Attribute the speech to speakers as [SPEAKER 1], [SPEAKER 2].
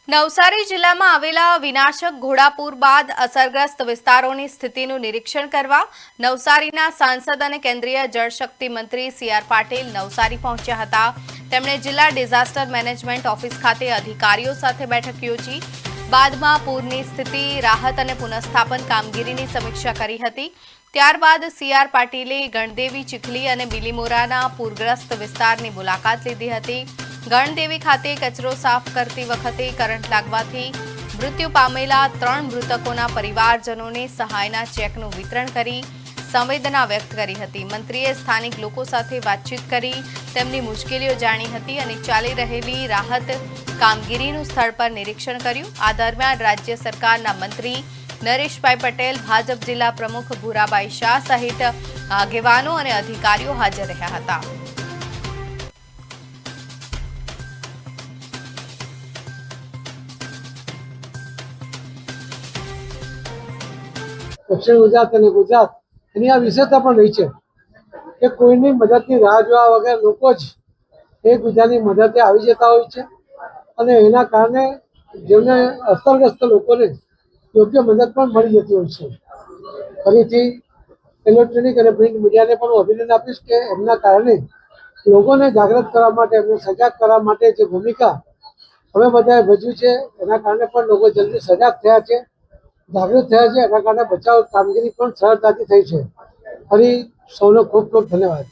[SPEAKER 1] નવસારી જિલ્લામાં આવેલા વિનાશક ઘોડાપુર બાદ અસરગ્રસ્ત વિસ્તારોની સ્થિતિનું નિરીક્ષણ કરવા નવસારીના સાંસદ અને કેન્દ્રીય જળશક્તિ મંત્રી સી.આર. પાટીલ નવસારી પહોંચ્યા હતા। તેમણે જિલ્લા ડિઝાસ્ટર મેનેજમેન્ટ ઓફિસ ખાતે અધિકારીઓ સાથે બેઠક યોજી। બાદમાં પૂરની સ્થિતિ, રાહત અને પુનઃસ્થાપન કામગીરીની સમીક્ષા કરી હતી। ત્યારબાદ સી.આર. પાટીલે ગણદેવી, ચીખલી અને બિલીમોરાના પૂરગ્રસ્ત વિસ્તારની મુલાકાત લીધી હતી। ગણદેવી ખાતે કચરો સાફ કરતી વખતે કરંટ લાગવાથી મૃત્યુ પામેલા 3 મૃતકોના પરિવારજનોને સહાયના ચેકનું વિતરણ કરી સંવેદના વ્યક્ત કરી હતી। મંત્રીએ સ્થાનિક લોકો સાથે વાતચીત કરી તેમની મુશ્કેલીઓ જાણી હતી અને ચાલી રહેલી રાહત કામગીરીનું સ્થળ પર નિરીક્ષણ કર્યું। આ દરમિયાન રાજ્ય સરકારના મંત્રી નરેશભાઈ પટેલ, ભાજપ જિલ્લા પ્રમુખ ભૂરાભાઈ શાહ સહિત આગેવાનો અને અધિકારીઓ હાજર રહ્યા હતા।
[SPEAKER 2] દક્ષિણ ગુજરાત અને ગુજરાત એની આ વિશેષતા પણ રહી છે કે કોઈની મદદની રાહ જોવા વગર લોકો જ એકબીજાની મદદે આવી જતા હોય છે અને એના કારણે જેમને અસરગ્રસ્ત લોકોને યોગ્ય મદદ પણ મળી જતી હોય છે। ફરીથી ઇલેક્ટ્રોનિક અને પ્રિન્ટ મીડિયાને પણ હું અભિનંદન આપીશ કે એમના કારણે લોકોને જાગૃત કરવા માટે, એમને સજાગ કરવા માટે જે ભૂમિકા અમે બધાએ ભજવી છે એના કારણે પણ લોકો જલ્દી સજાગ થયા છે, જાગૃત થયા છે। એના કારણે બચાવ કામગીરી પણ સરળતાથી થઈ છે। ફરી સૌનો ખૂબ ખૂબ ધન્યવાદ।